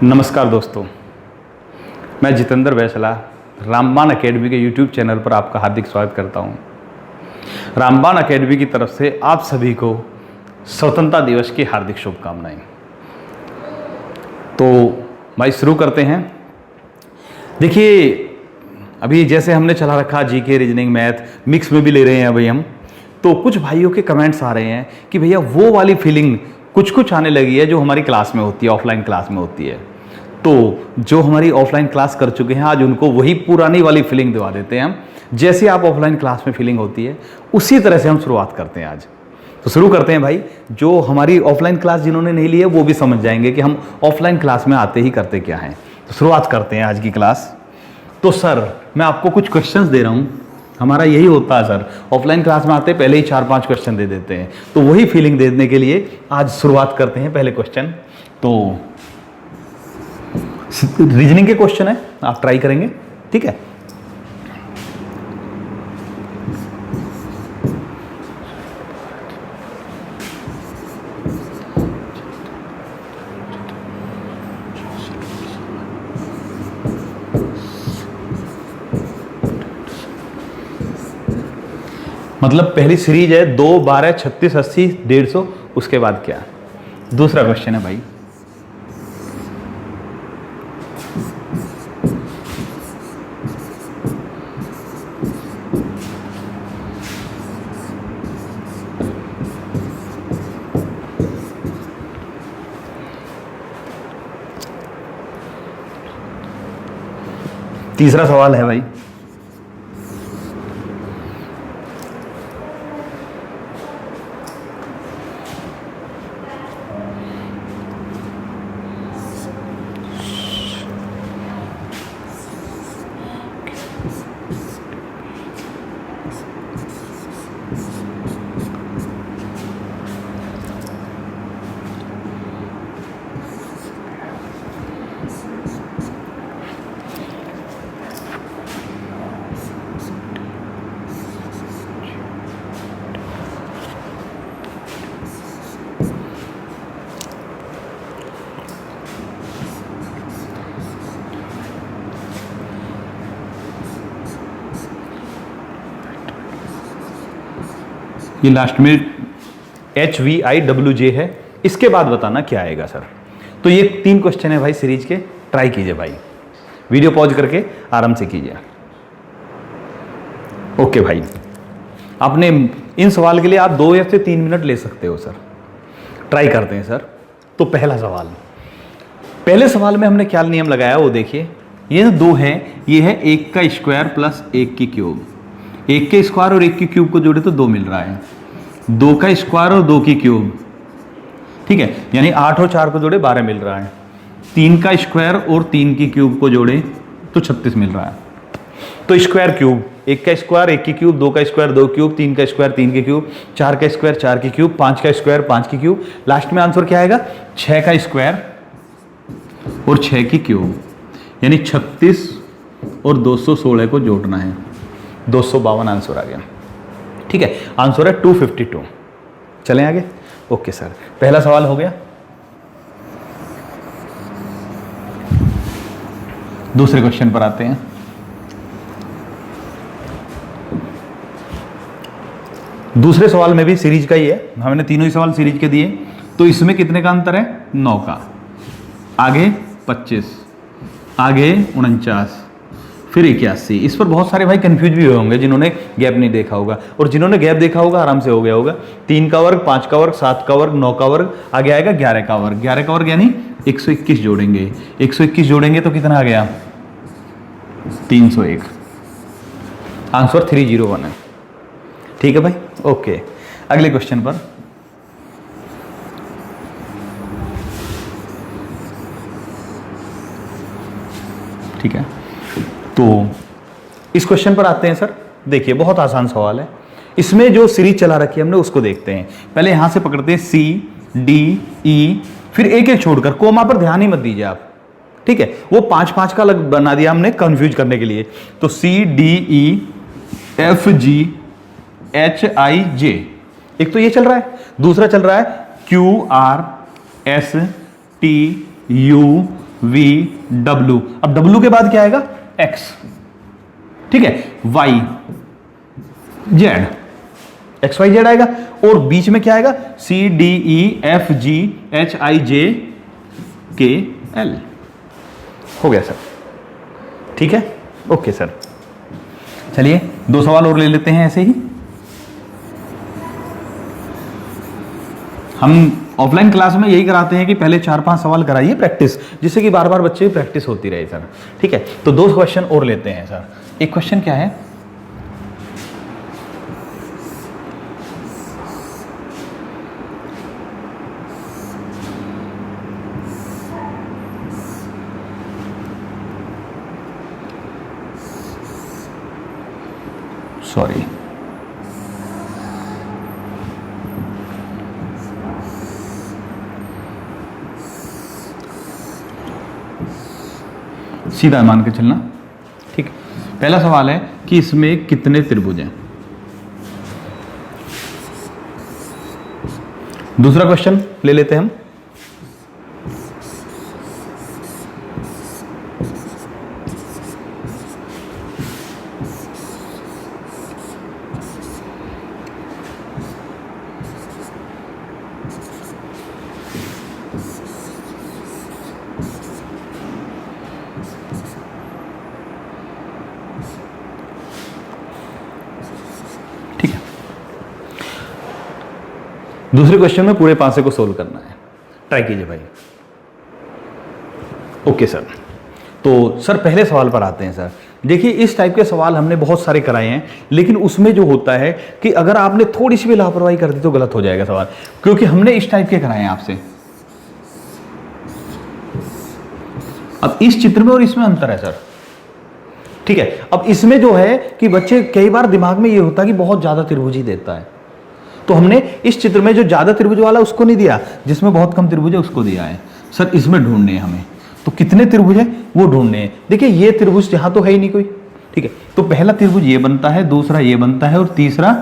नमस्कार दोस्तों, मैं जितेंद्र बैसला रामबाण एकेडमी के YouTube चैनल पर आपका हार्दिक स्वागत करता हूं। रामबाण एकेडमी की तरफ से आप सभी को स्वतंत्रता दिवस की हार्दिक शुभकामनाएं। तो भाई शुरू करते हैं। देखिए, अभी जैसे हमने चला रखा जीके, रीजनिंग, मैथ मिक्स में भी ले रहे हैं भाई हम, तो कुछ भाइयों के कमेंट्स आ रहे हैं कि भैया वो वाली फीलिंग कुछ कुछ आने लगी है जो हमारी क्लास में होती है, ऑफलाइन क्लास में होती है। तो जो हमारी ऑफलाइन क्लास कर चुके हैं आज उनको वही पुरानी वाली फीलिंग दिवा देते हैं हम। जैसे आप ऑफलाइन क्लास में फीलिंग होती है उसी तरह से हम शुरुआत करते हैं आज। तो शुरू करते हैं भाई। जो हमारी ऑफलाइन क्लास जिन्होंने नहीं ली है वो भी समझ जाएंगे कि हम ऑफलाइन क्लास में आते ही करते क्या हैं। तो शुरुआत करते हैं आज की क्लास। तो सर, मैं आपको कुछ क्वेश्चंस दे रहा हूँ। हमारा यही होता है सर, ऑफलाइन क्लास में आते पहले ही 4-5 क्वेश्चन दे देते हैं। तो वही फीलिंग देने के लिए आज शुरुआत करते हैं। पहले क्वेश्चन तो रीजनिंग के क्वेश्चन है, आप ट्राई करेंगे, ठीक है। मतलब पहली सीरीज है 2, 12, 36, 80, 150, उसके बाद क्या। दूसरा क्वेश्चन है भाई, तीसरा सवाल है भाई, ये लास्ट में HVIWJ है। इसके बाद बताना क्या आएगा सर। तो ये 3 क्वेश्चन है भाई सीरीज के, ट्राई कीजिए भाई, वीडियो पॉज करके आराम से कीजिए। ओके भाई, आपने इन सवाल के लिए आप 2 या 3 मिनट ले सकते हो सर। ट्राई करते हैं सर। तो पहला सवाल, पहले सवाल में हमने क्या नियम लगाया वो देखिए। ये 2 है, ये है 1 का स्क्वायर प्लस 1 की क्यूब। 1 के स्क्वायर और 1 की क्यूब को जोड़े तो 2 मिल रहा है। 2 का स्क्वायर और 2 की क्यूब, ठीक है, यानी 8 और 4 को जोड़े 12 मिल रहा है। 3 का स्क्वायर और 3 की क्यूब को जोड़े तो 36 मिल रहा है। तो स्क्वायर क्यूब, 1 का स्क्वायर 1 की क्यूब, 2 का स्क्वायर 2 क्यूब, 3 का स्क्वायर 3 की क्यूब, 4 का स्क्वायर 4 की क्यूब, 5 का स्क्वायर 5 की क्यूब। लास्ट में आंसर क्या आएगा? 6 का स्क्वायर और 6 की क्यूब, यानी 36 और 216 को जोड़ना है। 252 आंसर आ गया, ठीक है। आंसर है 252। चलें आगे। ओके सर, पहला सवाल हो गया। दूसरे क्वेश्चन पर आते हैं। दूसरे सवाल में भी सीरीज का ही है, हमने तीनों ही सवाल सीरीज के दिए। तो इसमें कितने का अंतर है? 9 का। आगे 25, आगे 49, फिर 81। इस पर बहुत सारे भाई कंफ्यूज भी हुए होंगे जिन्होंने गैप नहीं देखा होगा, और जिन्होंने गैप देखा होगा आराम से हो गया होगा। 3 का वर्ग, 5 का वर्ग, 7 का वर्ग, 9 का वर्ग, आगे आएगा 11 का वर्ग। 11 का वर्ग यानी 121 जोड़ेंगे। 121 जोड़ेंगे तो कितना आ गया? 301। आंसर 301 है, ठीक है भाई। ओके, अगले क्वेश्चन पर। ठीक है, तो इस क्वेश्चन पर आते हैं सर। देखिए, बहुत आसान सवाल है। इसमें जो सीरीज चला रखी है हमने उसको देखते हैं। पहले यहां से पकड़ते हैं C, D, E, फिर एक एक छोड़कर। कोमा पर ध्यान ही मत दीजिए आप, ठीक है। वो 5-5 का अलग बना दिया हमने कंफ्यूज करने के लिए। तो C, D, E, F, G, H, I, J। एक तो ये चल रहा है, दूसरा चल रहा है Q, R, S, T, U, V W, अब डब्ल्यू के बाद क्या आएगा एक्स, ठीक है, Y Z, X Y Z आएगा, और बीच में क्या आएगा C D E F G H I J K L, हो गया सर, ठीक है, ओके सर। चलिए 2 सवाल और ले लेते हैं ऐसे ही। हम ऑफलाइन क्लास में यही कराते हैं कि पहले 4-5 सवाल कराइए प्रैक्टिस, जिससे कि बार बार बच्चे की प्रैक्टिस होती रहे सर, ठीक है। तो 2 क्वेश्चन और लेते हैं सर। एक क्वेश्चन क्या है, सॉरी, सीधा मान के चलना, ठीक है। पहला सवाल है कि इसमें कितने त्रिभुज हैं। दूसरा क्वेश्चन ले लेते हैं हम, दूसरे क्वेश्चन में पूरे पासे को सोल्व करना है, ट्राई कीजिए भाई। ओके सर, तो सर पहले सवाल पर आते हैं सर। देखिए इस टाइप के सवाल हमने बहुत सारे कराए हैं, लेकिन उसमें जो होता है कि अगर आपने थोड़ी सी भी लापरवाही कर दी तो गलत हो जाएगा सवाल, क्योंकि हमने इस टाइप के कराए हैं आपसे। अब इस चित्र में और इसमें अंतर है सर, ठीक है। अब इसमें जो है कि बच्चे कई बार दिमाग में ये होता है कि बहुत ज्यादा त्रिभुज ही देता है, तो हमने इस चित्र में जो ज्यादा त्रिभुज वाला उसको नहीं दिया, जिसमें बहुत कम त्रिभुज है उसको दिया है। सर इसमें ढूंढने हैं हमें, तो कितने त्रिभुज है वो ढूंढने हैं। देखिए ये त्रिभुज यहां तो है ही नहीं कोई, ठीक है। तो पहला त्रिभुज ये बनता है, दूसरा ये बनता है और तीसरा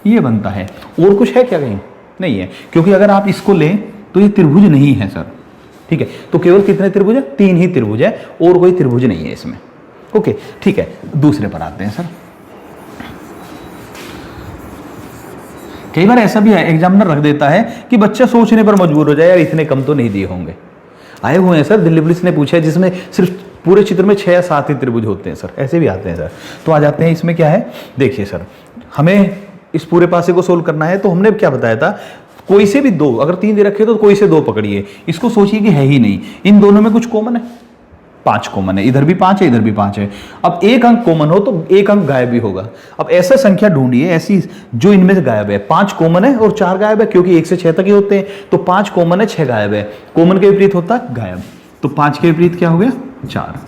ये बनता है। और कुछ है क्या कहीं? नहीं है, क्योंकि अगर आप इसको लें तो ये त्रिभुज नहीं है सर, ठीक है। तो केवल कितने त्रिभुज है? 3 ही त्रिभुज है, और कोई त्रिभुज नहीं है इसमें। ओके ठीक है, दूसरे पर आते हैं सर। कई बार ऐसा भी है एग्जामिनर रख देता है कि बच्चा सोचने पर मजबूर हो जाए, यार इतने कम तो नहीं दिए होंगे। आए हुए हैं सर, दिल्ली पुलिस ने पूछा है जिसमें सिर्फ पूरे चित्र में 6 या 7 ही त्रिभुज होते हैं सर, ऐसे भी आते हैं सर। तो आ जाते हैं इसमें क्या है, देखिए सर हमें इस पूरे पासे को सोल्व करना है, तो हमने क्या बताया था, कोई से भी 2, अगर 3 दे रखे तो कोई से 2 पकड़िए। इसको सोचिए कि है ही नहीं, इन दोनों में कुछ कॉमन है, 5 कॉमन है, इधर भी 5 है इधर भी 5 है। अब एक अंक कॉमन हो तो एक अंक गायब भी होगा। अब ऐसा संख्या ढूंढिए ऐसी जो इनमें से गायब है। 5 कॉमन है और 4 गायब है, क्योंकि 1 से 6 तक ही होते हैं। तो 5 कॉमन है, 6 गायब है। कॉमन के विपरीत होता है गायब, तो 5 के विपरीत क्या हो गया 4।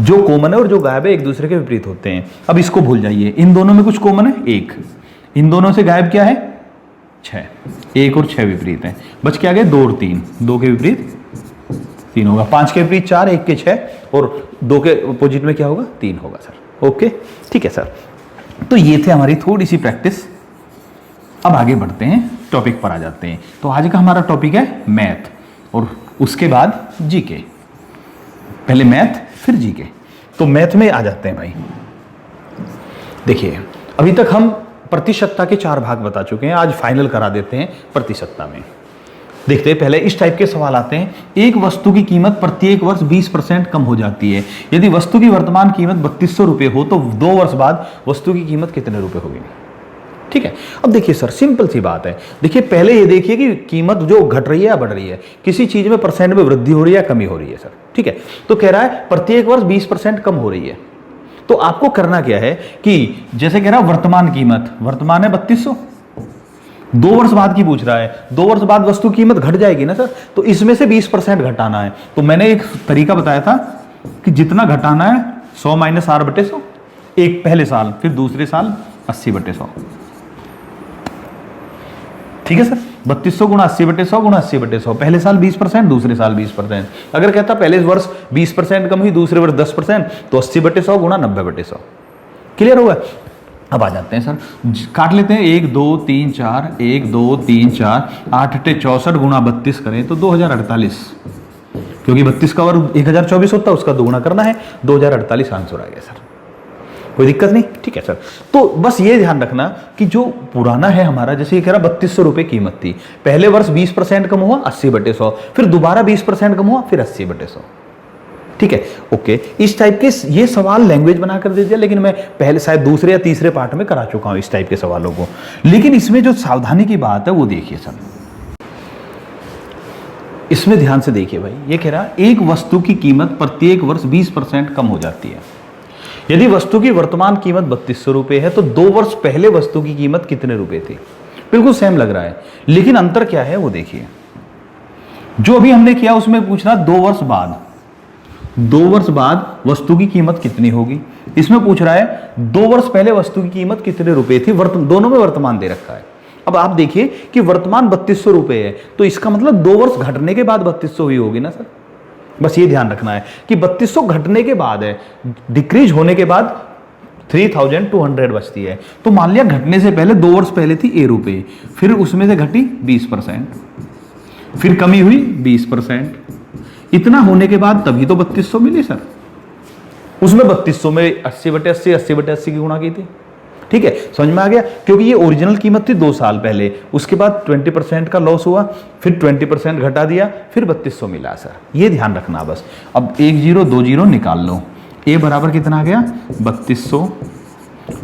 जो कॉमन है और जो गायब है एक दूसरे के विपरीत होते हैं। अब इसको भूल जाइए, इन दोनों में कुछ कॉमन है 1, इन दोनों से गायब क्या है 6, 1 और 6 विपरीत है, बच के आ गए 2 और 3, 2 के विपरीत 3 होगा, 5 के विपरीत 4, 1 के 6 और 2 के अपोजिट में क्या होगा 3 होगा सर। ओके ठीक है सर, तो ये थे हमारी थोड़ी सी प्रैक्टिस। अब आगे बढ़ते हैं, टॉपिक पर आ जाते हैं। तो आज का हमारा टॉपिक है मैथ, और उसके बाद जीके। पहले मैथ फिर जीके। तो मैथ में आ जाते हैं भाई। देखिए अभी तक हम प्रतिशतता के 4 भाग बता चुके हैं, आज फाइनल करा देते हैं प्रतिशतता में। देखते हैं, पहले इस टाइप के सवाल आते हैं। एक वस्तु की कीमत प्रत्येक वर्ष 20% कम हो जाती है। यदि वस्तु की वर्तमान कीमत 3200 रुपये हो तो 2 वर्ष बाद वस्तु की कीमत कितने रुपए होगी? ठीक है, अब देखिए सर सिंपल सी बात है। देखिए पहले ये देखिए कि कीमत जो घट रही है या बढ़ रही है, किसी चीज में परसेंट में वृद्धि हो रही है या कमी हो रही है सर। ठीक है, तो कह रहा है प्रत्येक वर्ष 20% कम हो रही है। तो आपको करना क्या है कि जैसे कह रहा है वर्तमान कीमत, वर्तमान है 3200, 2 वर्ष बाद की पूछ रहा है, 2 वर्ष बाद वस्तु कीमत घट जाएगी ना सर, तो इसमें से 20% घटाना है। तो मैंने एक तरीका बताया था कि जितना घटाना है 100 - R/100, एक पहले साल, फिर दूसरे साल 80/100। ठीक है सर, 3200 × 80/100 × 80/100, पहले साल 20%, दूसरे साल 20%। अगर कहता पहले वर्ष 20% कम हुई, दूसरे वर्ष 10%, तो 80/100 × 90/100। क्लियर होगा? अब आ जाते हैं सर, काट लेते हैं। 1 2 3 4, 1 2 3 4, 8 × 8 = 64 × 32 करें तो 2048। क्योंकि 32 का वर्ग 1024 होता है, उसका दोगुना करना है, 2048 आंसर आ गया सर। कोई दिक्कत नहीं, ठीक है सर। तो बस ये ध्यान रखना कि जो पुराना है हमारा, जैसे ये कह रहा 3200 रुपये कीमत थी, पहले वर्ष 20% कम हुआ 80/100, फिर दोबारा 20% कम हुआ, फिर 80/100, ठीक है, ओके। इस टाइप के ये सवाल लैंग्वेज बनाकर दे दिया, लेकिन मैं पहले शायद दूसरे या तीसरे पार्ट में करा चुका हूं इस टाइप के सवालों को। लेकिन इसमें जो सावधानी की बात है वो देखिए सर, इसमें ध्यान से देखिए भाई। ये कह रहा एक वस्तु की कीमत प्रत्येक वर्ष 20% कम हो जाती है। यदि वस्तु की वर्तमान कीमत 3200 रुपये है तो 2 वर्ष पहले वस्तु की कीमत कितने रुपए थी? बिल्कुल सेम लग रहा है, लेकिन अंतर क्या है वो देखिए। जो अभी हमने किया उसमें पूछ रहा 2 वर्ष बाद, 2 वर्ष बाद वस्तु की कीमत कितनी होगी। इसमें पूछ रहा है 2 वर्ष पहले वस्तु की कीमत कितने रुपए थी। दोनों में वर्तमान दे रखा है। अब आप देखिए कि वर्तमान 3200 रुपये है, तो इसका मतलब 2 वर्ष घटने के बाद 3200 हुई होगी ना सर। बस ये ध्यान रखना है कि 3200 घटने के बाद है, डिक्रीज होने के बाद 3200 बचती है। तो मान लिया घटने से पहले 2 वर्ष पहले थी A रुपये, फिर उसमें से घटी 20%, फिर कमी हुई 20%, इतना होने के बाद तभी तो 3200 मिली सर। उसमें 3200 में 80/80 80/80 की गुणा की थी, ठीक है, समझ में आ गया। क्योंकि ये ओरिजिनल कीमत थी 2 साल पहले, उसके बाद 20% का लॉस हुआ, फिर 20% घटा दिया, फिर 3200 मिला सर। ये ध्यान रखना बस। अब 1 0 2 0 निकाल लो। ए बराबर कितना आ गया 3200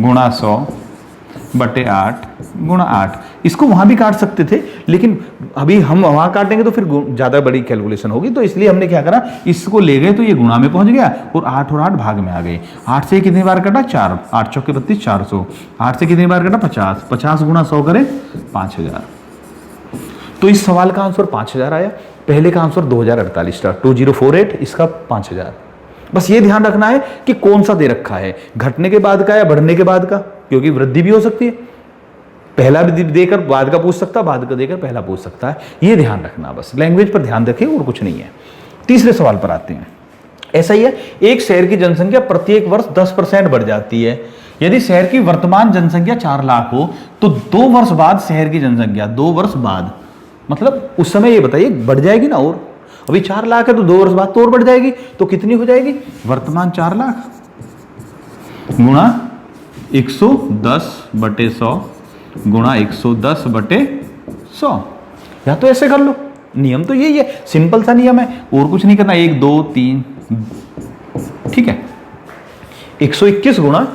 गुणा 100/8 गुणा 8। इसको वहां भी काट सकते थे, लेकिन अभी हम वहां काटेंगे तो फिर ज्यादा बड़ी कैलकुलेशन होगी, तो इसलिए हमने क्या करा, इसको ले गए तो ये गुणा में पहुंच गया और 8 और 8 भाग में आ गए। 8 से कितनी बार कटा 4, 8 चौके 32 400। 8 से कितनी बार कटा 50, 50 गुणा 100 करें 5000। तो इस सवाल का आंसर 5000 आया। पहले का आंसर 2048 था, 2048, इसका 5000। बस ये ध्यान रखना है कि कौन सा दे रखा है, घटने के बाद का या बढ़ने के बाद का, क्योंकि वृद्धि भी हो सकती है। पहला भी देकर बाद का पूछ सकता है, बाद का देकर पहला पूछ सकता है। ये ध्यान रखना, बस लैंग्वेज पर ध्यान रखें और कुछ नहीं है। तीसरे सवाल पर आते हैं। ऐसा ही है, एक शहर की जनसंख्या प्रत्येक वर्ष 10% बढ़ जाती है। यदि शहर की वर्तमान जनसंख्या 4 लाख हो तो 2 वर्ष बाद शहर की जनसंख्या, 2 वर्ष बाद मतलब उस समय ये बताइए बढ़ जाएगी ना, और अभी 4 लाख है तो 2 वर्ष बाद तो और बढ़ जाएगी, तो कितनी हो जाएगी, वर्तमान 4 लाख गुणा 110/100 गुणा 110/100। या तो ऐसे कर लो, नियम तो यही है, सिंपल सा नियम है, और कुछ नहीं करना। 1 2 3, ठीक है, 121 गुणा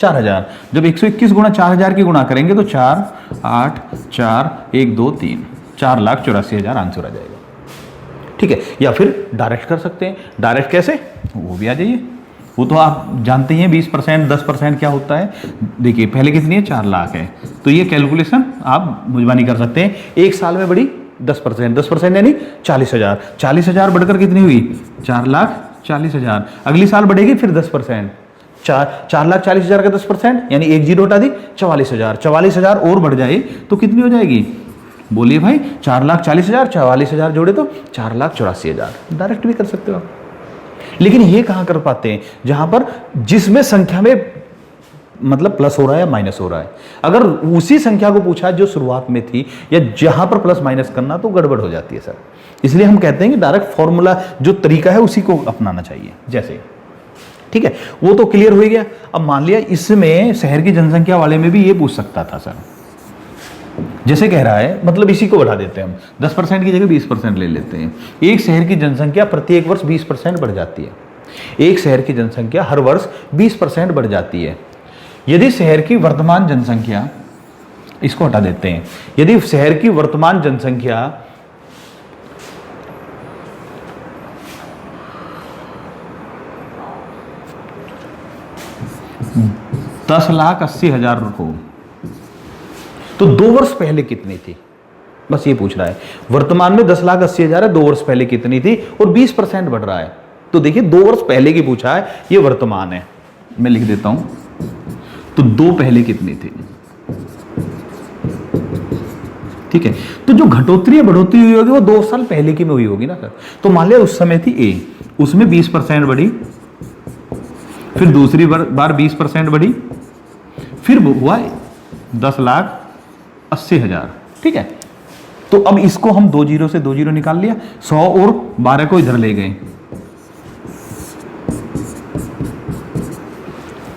4000। जब 121 गुणा 4000 की गुणा करेंगे तो 4 8 4 1 2 3 4,84,000 आंसर आ जाएगा, ठीक है। या फिर डायरेक्ट कर सकते हैं। डायरेक्ट कैसे, वो भी आ जाइए। वो तो आप जानते ही हैं 20% 10% क्या होता है। देखिए पहले कितनी है 4 लाख है, तो ये कैलकुलेशन आप मुझबानी कर सकते हैं। एक साल में बढ़ी 10%, 10% यानी 40,000, 40,000 बढ़कर कितनी हुई 4,40,000। अगली साल बढ़ेगी फिर 10%, 4,40,000 का 10% यानी 1 0 हटा दी 44,000, 44,000 और बढ़ जाए तो कितनी हो जाएगी, बोलिए भाई 4,40,000, 44,000 जोड़े तो 4,84,000। डायरेक्ट भी कर सकते हो आप, लेकिन ये कहां कर पाते हैं, जहां पर जिसमें संख्या में मतलब प्लस हो रहा है या माइनस हो रहा है। अगर उसी संख्या को पूछा जो शुरुआत में थी या जहां पर प्लस माइनस करना, तो गड़बड़ हो जाती है सर। इसलिए हम कहते हैं कि डायरेक्ट फॉर्मूला जो तरीका है उसी को अपनाना चाहिए, जैसे, ठीक है। वो तो क्लियर हो गया। अब मान लिया इसमें शहर की जनसंख्या वाले में भी ये पूछ सकता था सर, जैसे कह रहा है, मतलब इसी को बढ़ा देते हैं हम, 10% की जगह 20% ले लेते हैं। एक शहर की जनसंख्या प्रत्येक वर्ष 20% बढ़ जाती है। एक शहर की जनसंख्या हर वर्ष 20% बढ़ जाती है। यदि शहर की वर्तमान जनसंख्या, इसको हटा देते हैं, यदि शहर की वर्तमान जनसंख्या 10,80,000 हो तो 2 वर्ष पहले कितनी थी, बस ये पूछ रहा है। वर्तमान में 10,80,000 है, 2 वर्ष पहले कितनी थी, और 20% बढ़ रहा है। तो देखिए 2 वर्ष पहले की पूछा है, ये वर्तमान है, मैं लिख देता हूं। तो 2 पहले कितनी थी, ठीक है। तो जो घटोत्तरी या बढ़ोतरी हुई होगी वो 2 साल पहले की में हुई होगी ना सर। तो मान लिया उस समय थी A, उसमें 20% बढ़ी, फिर दूसरी बार 20% बढ़ी, फिर हुआ 10,80,000, ठीक है। तो अब इसको हम 2 जीरो से 2 जीरो निकाल लिया, 100 और 12 को इधर ले गए,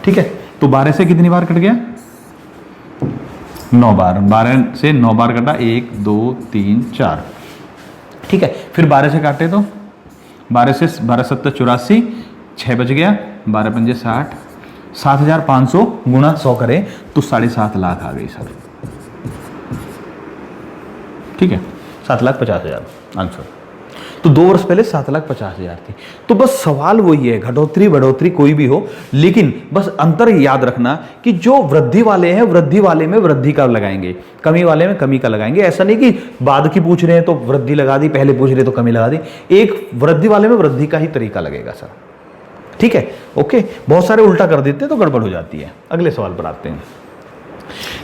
ठीक है। तो 12 से कितनी बार कट गया? 9 बार। 12 से 9 बार कटा, 1 2 3 4, ठीक है। फिर 12 से काटे तो 12 से 12 7 84, 6 बच गया, 12 पंजे 60, 7500 गुणा 100 करें तो 7.5 लाख आ गई सर, ठीक है। 7,50,000 आंसर। तो 2 वर्ष पहले 7,50,000 थी। तो बस सवाल वही है, घटोतरी बढ़ोतरी कोई भी हो, लेकिन बस अंतर याद रखना कि जो वृद्धि वाले हैं वृद्धि वाले में वृद्धि का लगाएंगे, कमी वाले में कमी का लगाएंगे। ऐसा नहीं कि बाद की पूछ रहे हैं तो वृद्धि लगा दी, पहले पूछ रहे तो कमी लगा दी। एक वृद्धि वाले में वृद्धि का ही तरीका लगेगा सर, ठीक है। ओके, बहुत सारे उल्टा कर देते हैं तो गड़बड़ हो जाती है। अगले सवाल पर आते हैं।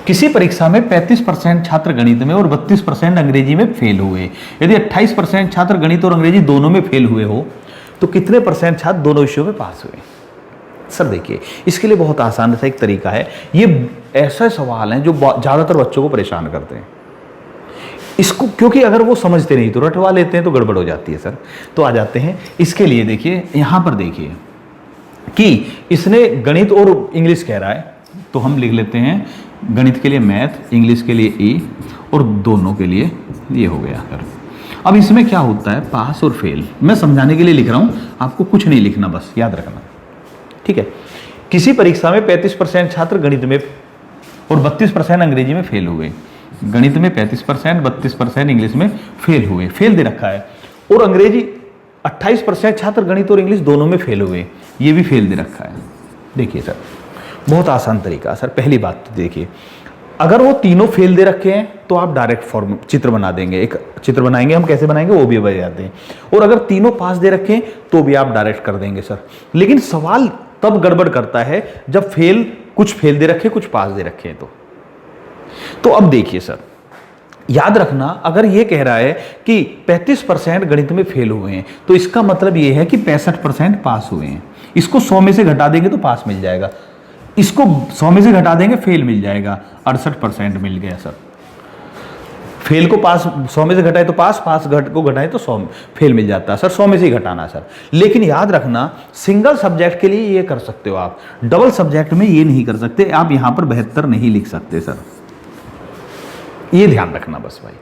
किसी परीक्षा में 35% छात्र गणित में और 32% अंग्रेजी में फेल हुए। यदि 28% छात्र गणित और अंग्रेजी दोनों में फेल हुए हो तो कितने % छात्र दोनों विषयों में पास हुए? सर देखिए, इसके लिए बहुत आसान सा एक तरीका है। ये ऐसे सवाल हैं जो ज्यादातर बच्चों को परेशान करते हैं। इसको क्योंकि अगर वो समझते नहीं तो रटवा लेते हैं तो गड़बड़ हो जाती है सर। तो आ जाते हैं इसके लिए। देखिए यहां पर देखिए कि इसने गणित और इंग्लिश कह रहा है, तो हम लिख लेते हैं गणित के लिए मैथ, इंग्लिश के लिए ई, और दोनों के लिए ये हो गया सर। अब इसमें क्या होता है, पास और फेल। मैं समझाने के लिए लिख रहा हूं, आपको कुछ नहीं लिखना, बस याद रखना, ठीक है। किसी परीक्षा में 35% छात्र गणित में और 32% अंग्रेजी में फेल हुए। गणित में 35%, 32% इंग्लिश में फेल हुए, फेल दे रखा है। और अंग्रेजी 28% छात्र गणित और इंग्लिश दोनों में फेल हुए, ये भी फेल दे रखा है। देखिए सर, बहुत आसान तरीका सर। पहली बात तो देखिए, अगर वो तीनों फेल दे रखे हैं तो आप डायरेक्ट फॉर्म चित्र बना देंगे, एक चित्र बनाएंगे हम, कैसे बनाएंगे वो भी बता जाते हैं। और अगर तीनों पास दे रखे हैं तो भी आप डायरेक्ट कर देंगे सर। लेकिन सवाल तब गड़बड़ करता है जब कुछ फेल दे रखे, कुछ पास दे रखे हैं। तो अब देखिए सर, याद रखना, अगर ये कह रहा है कि 35% गणित में फेल हुए हैं तो इसका मतलब ये है कि 65% पास हुए हैं। इसको 100 में से घटा देंगे तो पास मिल जाएगा, इसको 100 में से घटा देंगे फेल मिल जाएगा, 68% मिल गया सर। फेल को पास 100 में से घटाए तो पास को घटाए तो 100 फेल मिल जाता है सर। 100 में से ही घटाना सर। लेकिन याद रखना, सिंगल सब्जेक्ट के लिए ये कर सकते हो आप, डबल सब्जेक्ट में ये नहीं कर सकते। आप यहां पर 72 नहीं लिख सकते सर, ये ध्यान रखना बस भाई।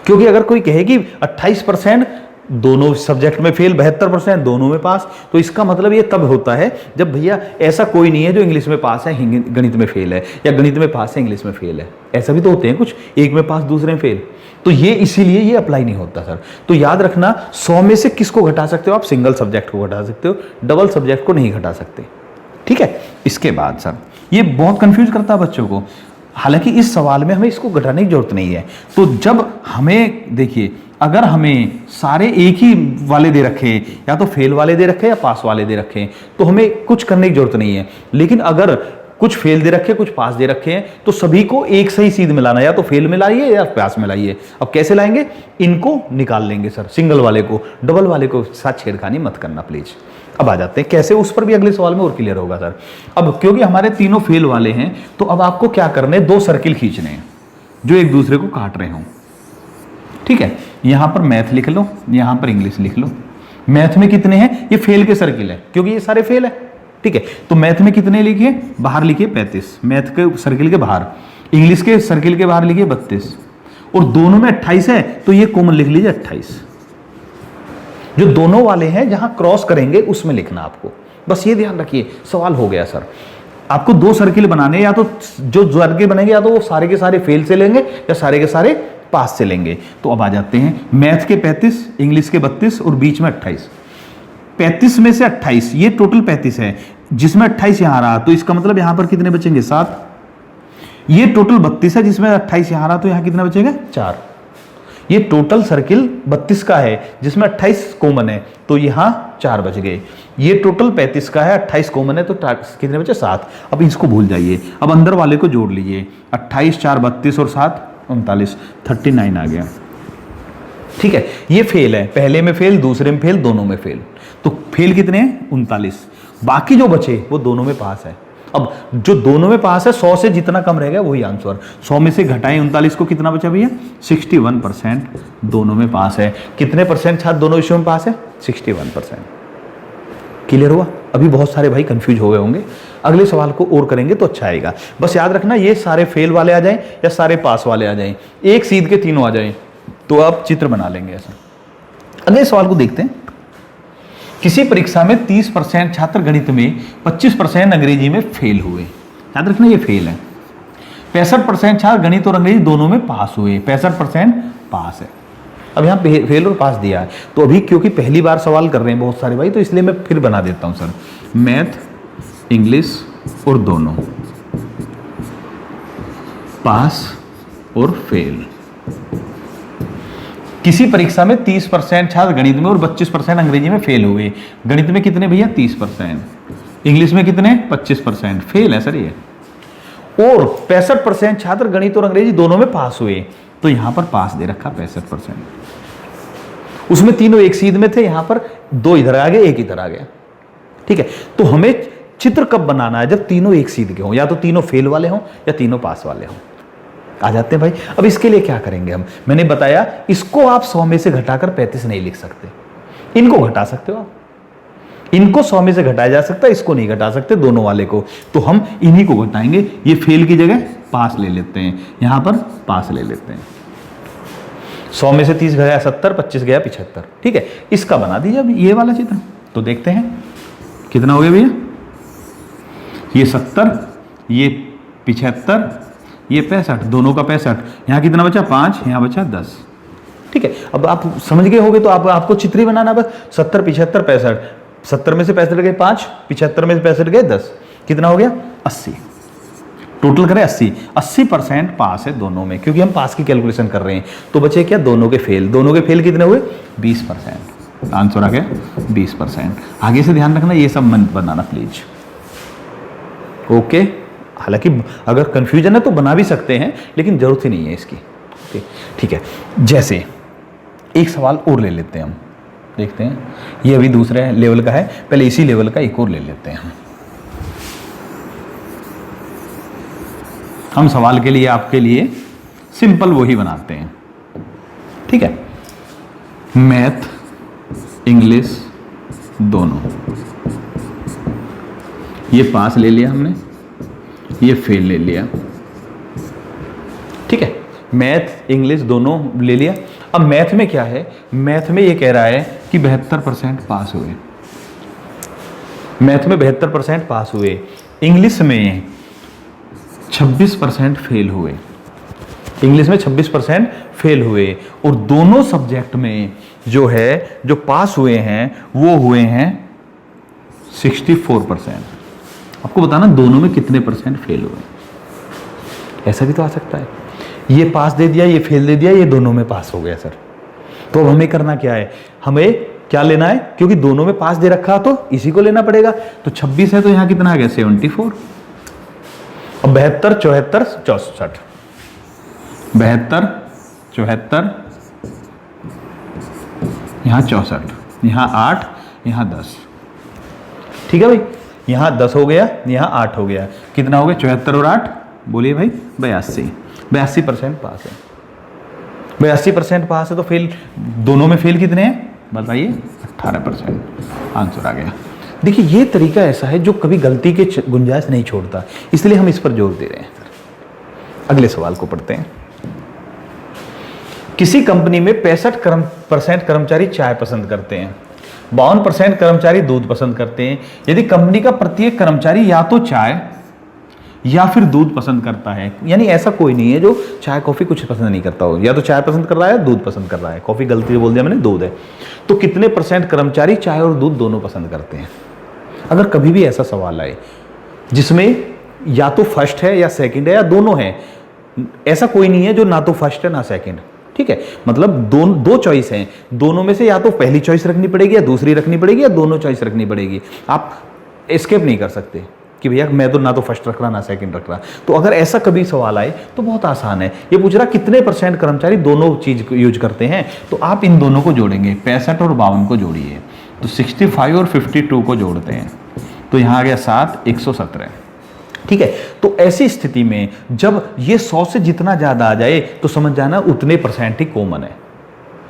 क्योंकि अगर कोई कहे कि 28% दोनों सब्जेक्ट में फेल, 72% दोनों में पास, तो इसका मतलब ये तब होता है जब भैया ऐसा कोई नहीं है जो इंग्लिश में पास है गणित में फेल है, या गणित में पास है इंग्लिश में फेल है। ऐसा भी तो होते हैं कुछ, एक में पास दूसरे में फेल। तो ये इसीलिए ये अप्लाई नहीं होता सर। तो याद रखना, 100 में से किसको घटा सकते हो आप? सिंगल सब्जेक्ट को घटा सकते हो, डबल सब्जेक्ट को नहीं घटा सकते, ठीक है। इसके बाद सर, ये बहुत कंफ्यूज करता है बच्चों को। हालांकि इस सवाल में हमें इसको घटाने की जरूरत नहीं है। तो जब हमें देखिए, अगर हमें सारे एक ही वाले दे रखे, या तो फेल वाले दे रखे या पास वाले दे रखे, तो हमें कुछ करने की जरूरत नहीं है। लेकिन अगर कुछ फेल दे रखे, कुछ पास दे रखे हैं, तो सभी को एक सही सीध मिलाना, या तो फेल मिलाइए या पास मिलाइए। अब कैसे लाएंगे? इनको निकाल लेंगे सर, सिंगल वाले को, डबल वाले को साथ छेड़खानी मत करना प्लीज। अब आ जाते हैं कैसे, उस पर भी अगले सवाल में और क्लियर होगा सर। अब क्योंकि हमारे तीनों फेल वाले हैं, तो अब आपको क्या करने, 2 सर्किल खींचने हैं जो एक दूसरे को काट रहे हों, ठीक है। यहां पर मैथ लिख लो, यहां पर इंग्लिश लिख लो। मैथ में कितने हैं? ये फेल के सर्किल है, क्योंकि ये सारे फेल है, ठीक है। तो मैथ में कितने लिखिए, बाहर लिखिए 35, मैथ के सर्किल के बाहर। इंग्लिश के सर्किल के बाहर लिखिए 32, और दोनों में 28 है, तो ये कॉमन लिख लीजिए 28। जो दोनों वाले हैं जहां क्रॉस करेंगे उसमें लिखना आपको, बस ये ध्यान रखिए। सवाल हो गया सर। आपको 2 सर्किल बनाने, या तो जो सर्किल बनेंगे या तो वो सारे के सारे फेल से लेंगे या सारे के सारे पास से लेंगे। तो अब आ जाते हैं, मैथ के 35, इंग्लिश के 32 और बीच में 28। 35 में से 28, ये टोटल 35 है, जिसमें 28 यहां रहा, तो इसका मतलब यहां पर कितने बचेंगे? 7। ये टोटल 32 है, जिसमें 28 यहां रहा, तो यहां कितना बचेगा? 4। ये टोटल सर्किल 32 का है, जिसमें 28 कॉमन है, तो यहां 4 बच गए। ये टोटल 35 का है, 28 कॉमन है, तो कितने बचे? 7। अब इसको भूल जाइए, अब अंदर वाले को जोड़ लीजिए। 28, 4, 32 और 7 39, 39 आ गया, ठीक है। ये फेल है, पहले में फेल, दूसरे में फेल, दोनों में फेल। तो फेल कितने हैं? 39। बाकी जो बचे वो दोनों में पास है। अब जो दोनों में पास है 100 से जितना कम रहेगा वही आंसर। 100 में से घटाएं 39 को, कितना बचा भैया? 61% दोनों में पास है। कितने परसेंट छात्र दोनों विषयों में पास है? 61%। क्लियर हुआ? अभी बहुत सारे भाई कंफ्यूज हो गए होंगे, अगले सवाल को और करेंगे तो अच्छा आएगा। बस याद रखना ये सारे फेल वाले आ जाएं या सारे पास वाले आ जाएं, एक सीध के तीनों आ जाएं तो आप चित्र बना लेंगे ऐसा। अगले सवाल को देखते हैं। किसी परीक्षा में 30% छात्र गणित में, 25% अंग्रेजी में फेल हुए। याद रखना ये फेल है। 65% छात्र गणित और अंग्रेजी दोनों में पास हुए। 65% पास है। अब यहाँ फेल और पास दिया है, तो अभी क्योंकि पहली बार सवाल कर रहे हैं बहुत सारे भाई, तो इसलिए मैं फिर बना देता हूँ सर। मैथ, इंग्लिश और दोनों पास और फेल। किसी परीक्षा में 30% छात्र गणित में और 25% अंग्रेजी में फेल हुए। गणित में कितने भैया? 30%। इंग्लिश में कितने? 25%। फेल है सर ये। और 65% छात्र गणित और अंग्रेजी दोनों में पास हुए, तो यहां पर पास दे रखा 65%। उसमें तीनों एक सीध में थे, यहां पर दो इधर आ गए, एक इधर आ गया। ठीक है, तो हमें चित्र कब बनाना है? जब तीनों एक सीध के हों, या तो तीनों फेल वाले हों या तीनों पास वाले हों। आ जाते हैं भाई। अब इसके लिए क्या करेंगे हम? मैंने बताया इसको आप 100 में से घटाकर 35 नहीं लिख सकते, इनको घटा सकते हो आप। इनको 100 में से घटाया जा सकता है, इसको नहीं घटा सकते, दोनों वाले को। तो हम इन्हीं को घटाएंगे। ये फेल की जगह पास ले लेते हैं, यहां पर पास ले लेते हैं। 100 में से 30 गया 70, 25 गया 75। ठीक है, इसका बना दीजिए अब ये वाला चित्र। तो देखते हैं कितना हो गया भैया? ये 70, ये 75, ये 65, दोनों का 65। यहाँ कितना बचा? 5, यहाँ बचा 10। ठीक है, अब आप समझ गए होगे तो आपको चित्र ही बनाना बस। 70, 75, 65। 70 में से 65 गए 5, 75 में से 65 गए 10। कितना हो गया? 80। टोटल करें 80। 80% पास है दोनों में, क्योंकि हम पास की कैलकुलेशन कर रहे हैं। तो बचे क्या? दोनों के फेल। दोनों के फेल कितने हुए? 20%। आंसर आ गया 20%। आगे से ध्यान रखना, ये सब मत बनाना प्लीज। ओके, हालांकि अगर कंफ्यूजन है तो बना भी सकते हैं, लेकिन जरूरत ही नहीं है इसकी। ठीक है, जैसे एक सवाल और ले लेते हैं हम, देखते हैं। ये अभी दूसरे लेवल का है, पहले इसी लेवल का एक और ले लेते हैं हम सवाल के लिए, आपके लिए सिंपल वही बनाते हैं। ठीक है, मैथ, इंग्लिश दोनों, ये पास ले लिया हमने, ये फेल ले लिया। ठीक है, मैथ इंग्लिश दोनों ले लिया। अब मैथ में क्या है? मैथ में ये कह रहा है कि 72% पास हुए। मैथ में 72% पास हुए। इंग्लिश में 26% फेल हुए। इंग्लिश में 26% फेल हुए। और दोनों सब्जेक्ट में जो है, जो पास हुए हैं वो हुए हैं 64%। आपको बताना दोनों में कितने परसेंट फेल हुए। ऐसा भी तो आ सकता है, ये पास दे दिया, ये फेल दे दिया, ये दोनों में पास हो गया सर। तो अब हमें करना क्या है? हमें क्या लेना है? क्योंकि दोनों में पास दे रखा तो इसी को लेना पड़ेगा। तो 26 है तो यहां कितना आ गया? 74। अब 72, 74, 64। 72, 74, यहां 64, यहां 8, यहां 10। ठीक है भाई, यहां 10 हो गया, यहां 8 हो गया। कितना हो गया? 74 और 8, बोलिए भाई 82। 82% पास है। 82% पास है तो फेल, दोनों में फेल कितने हैं बताइए? 18%। आंसर आ गया। देखिए, ये तरीका ऐसा है जो कभी गलती के गुंजाइश नहीं छोड़ता, इसलिए हम इस पर जोर दे रहे हैं। अगले सवाल को पढ़ते हैं। किसी कंपनी में 65% कर्मचारी चाय पसंद करते हैं, 52% कर्मचारी दूध पसंद करते हैं। यदि कंपनी का प्रत्येक कर्मचारी या तो चाय या फिर दूध पसंद करता है, यानी ऐसा कोई नहीं है जो चाय कॉफी कुछ पसंद नहीं करता हो, या तो चाय पसंद कर रहा है दूध पसंद कर रहा है। कॉफी गलती से बोल दिया मैंने, दूध है। तो कितने % कर्मचारी चाय और दूध दोनों पसंद करते हैं? अगर कभी भी ऐसा सवाल आए जिसमें या तो फर्स्ट है या सेकंड है या दोनों है, ऐसा कोई नहीं है जो ना तो फर्स्ट है ना सेकंड। ठीक है, मतलब दो चॉइस हैं, दोनों में से या तो पहली चॉइस रखनी पड़ेगी या दूसरी रखनी पड़ेगी या दोनों चॉइस रखनी पड़ेगी। आप एस्केप नहीं कर सकते कि भैया मैं तो ना तो फर्स्ट रख रहा ना सेकंड रख रहा। तो अगर ऐसा कभी सवाल आए तो बहुत आसान है। ये पूछ रहा कितने % कर्मचारी दोनों चीज यूज करते हैं, तो आप इन दोनों को जोड़ेंगे, 65 और 52 को जोड़िए। तो 65 और 52 को जोड़ते हैं तो यहाँ आ गया 7, 117। ठीक है, तो ऐसी स्थिति में जब ये 100 से जितना ज्यादा आ जाए तो समझ जाना उतने परसेंट ही कॉमन है।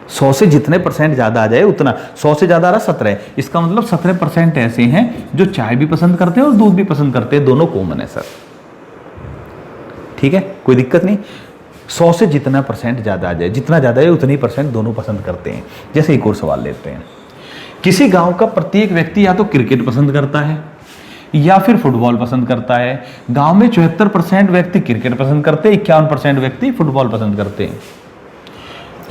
100 से जितने परसेंट ज्यादा आ जाए उतना, 100 से ज्यादा आ रहा 17, इसका मतलब 17% ऐसे हैं जो चाय भी पसंद करते हैं और दूध भी पसंद करते हैं, दोनों कॉमन है सर। ठीक है, कोई दिक्कत नहीं। 100 से जितना परसेंट ज्यादा आ जाए, जितना ज्यादा है उतनी परसेंट दोनों पसंद करते हैं। जैसे एक और सवाल लेते हैं, किसी गांव का प्रत्येक व्यक्ति या तो क्रिकेट पसंद करता है या फिर फुटबॉल पसंद करता है। गांव में 74% व्यक्ति क्रिकेट पसंद करते हैं, 51% व्यक्ति फुटबॉल पसंद करते हैं।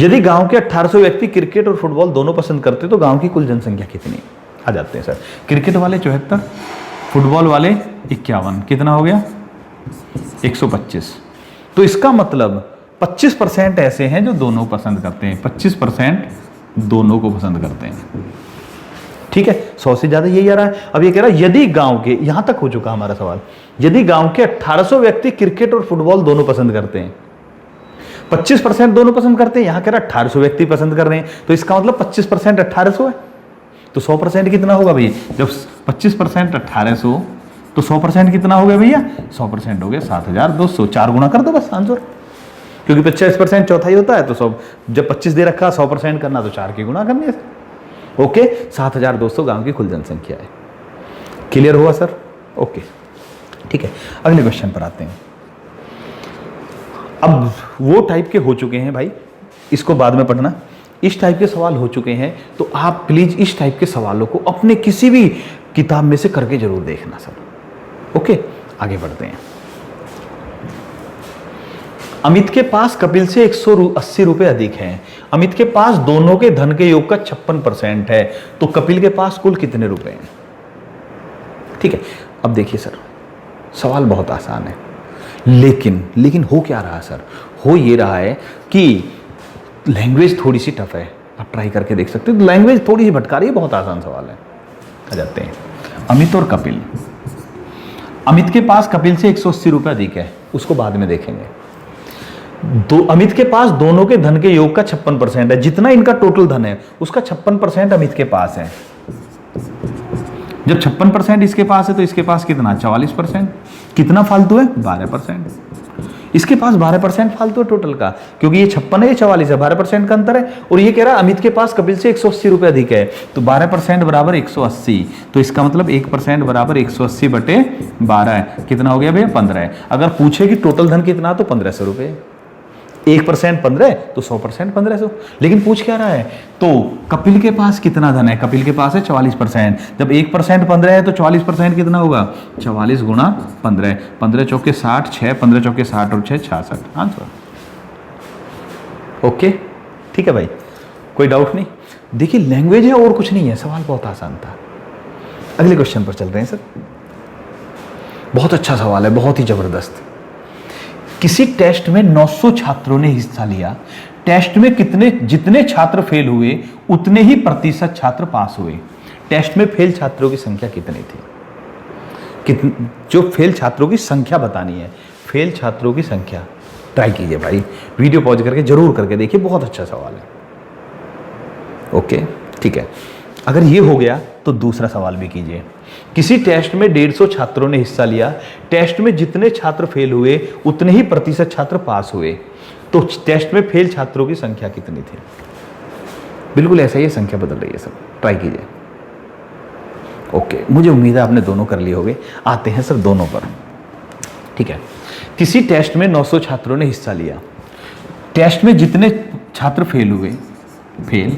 यदि गांव के 1800 व्यक्ति क्रिकेट और फुटबॉल दोनों पसंद करते तो गांव की कुल जनसंख्या कितनी आ जाते हैं सर? क्रिकेट वाले 74, फुटबॉल वाले 51, कितना हो गया? 125। तो इसका मतलब 25% ऐसे हैं जो दोनों पसंद करते हैं, 25% दोनों को पसंद करते हैं। ठीक है, 100 से ज्यादा यही आ रहा है। अब ये कह रहा है यदि गांव के, यहां तक हो चुका हमारा सवाल, यदि गांव के 1800 व्यक्ति क्रिकेट और फुटबॉल दोनों पसंद करते हैं, 25% दोनों पसंद करते हैं, यहां कह रहा 1800 व्यक्ति पसंद कर रहे हैं, तो इसका मतलब 25% 1800 है, तो 100% कितना होगा भैया? जब 25% 1800 तो 100% कितना हो गया भैया? 100% हो गया 7200। 4 गुना कर दो बस आंसर, क्योंकि 25% चौथा ही होता है, तो 100 जब 25 दे रखा 100% करना तो 4 की गुना करनी है। ओके, 7200 गांव की कुल जनसंख्या है। क्लियर हुआ सर? ओके, ठीक है, अगले क्वेश्चन पर आते हैं। अब वो टाइप के हो चुके हैं भाई, इसको बाद में पढ़ना। इस टाइप के सवाल हो चुके हैं तो आप प्लीज इस टाइप के सवालों को अपने किसी भी किताब में से करके जरूर देखना सर। ओके, आगे बढ़ते हैं। अमित के पास कपिल से 180 रुपए अधिक हैं। अमित के पास दोनों के धन के योग का 56% है, तो कपिल के पास कुल कितने रुपए हैं? ठीक है, अब देखिए सर, सवाल बहुत आसान है, लेकिन हो क्या रहा है सर? हो ये रहा है कि लैंग्वेज थोड़ी सी टफ है, आप ट्राई करके देख सकते हो। लैंग्वेज थोड़ी सी भटका रही है, बहुत आसान सवाल है। आ जाते हैं, अमित और कपिल। अमित के पास कपिल से 180 रुपए अधिक है, उसको बाद में देखेंगे। अमित के पास दोनों के धन के योग का 56% है, जितना इनका टोटल धन है उसका 56% अमित के पास है। जब 56% इसके पास है तो इसके पास कितना? 44%। कितना फालतू है? 12%। इसके पास 12% फालतू है टोटल का, क्योंकि ये 56 है, ये 44 है, 12% का अंतर है। और ये कह रहा है अमित के पास कपिल से 180 रुपए अधिक है, तो 12% बराबर 180, तो इसका मतलब 1% बराबर 180 बटे 12 है। कितना हो गया भैया? 15 है। अगर पूछे कि टोटल धन कितना तो 1500 रुपए। 1% 15 तो 100% 1500। लेकिन पूछ क्या रहा है? तो कपिल के पास कितना धन है? कपिल के पास है 44%। जब 1% 15 है तो 44% कितना होगा? 44 गुणा 15, 15 चौके 60, 6 15 चौके 60 और 6 66 आंसर। ओके, ठीक है भाई, कोई डाउट नहीं। देखिए लैंग्वेज है और कुछ नहीं है, सवाल बहुत आसान था। अगले क्वेश्चन पर चल रहे हैं सर। बहुत अच्छा सवाल है, बहुत ही जबरदस्त। किसी टेस्ट में 900 छात्रों ने हिस्सा लिया। टेस्ट में जितने छात्र फेल हुए उतने ही प्रतिशत छात्र पास हुए। टेस्ट में फेल छात्रों की संख्या कितनी थी? जो फेल छात्रों की संख्या बतानी है, फेल छात्रों की संख्या। ट्राई कीजिए भाई, वीडियो पॉज करके जरूर करके देखिए, बहुत अच्छा सवाल है। ओके, ठीक है, अगर ये हो गया तो दूसरा सवाल भी कीजिए। किसी टेस्ट में 150 छात्रों ने हिस्सा लिया। टेस्ट में जितने छात्र फेल हुए उतने ही प्रतिशत छात्र पास हुए, तो टेस्ट में फेल छात्रों की संख्या कितनी थी? बिल्कुल ऐसा ही संख्या बदल रही है सब, ट्राई कीजिए। ओके, मुझे उम्मीद है आपने दोनों कर लिए होंगे। आते हैं सर दोनों पर, ठीक है। किसी टेस्ट में 900 छात्रों ने हिस्सा लिया। टेस्ट में जितने छात्र फेल हुए, फेल,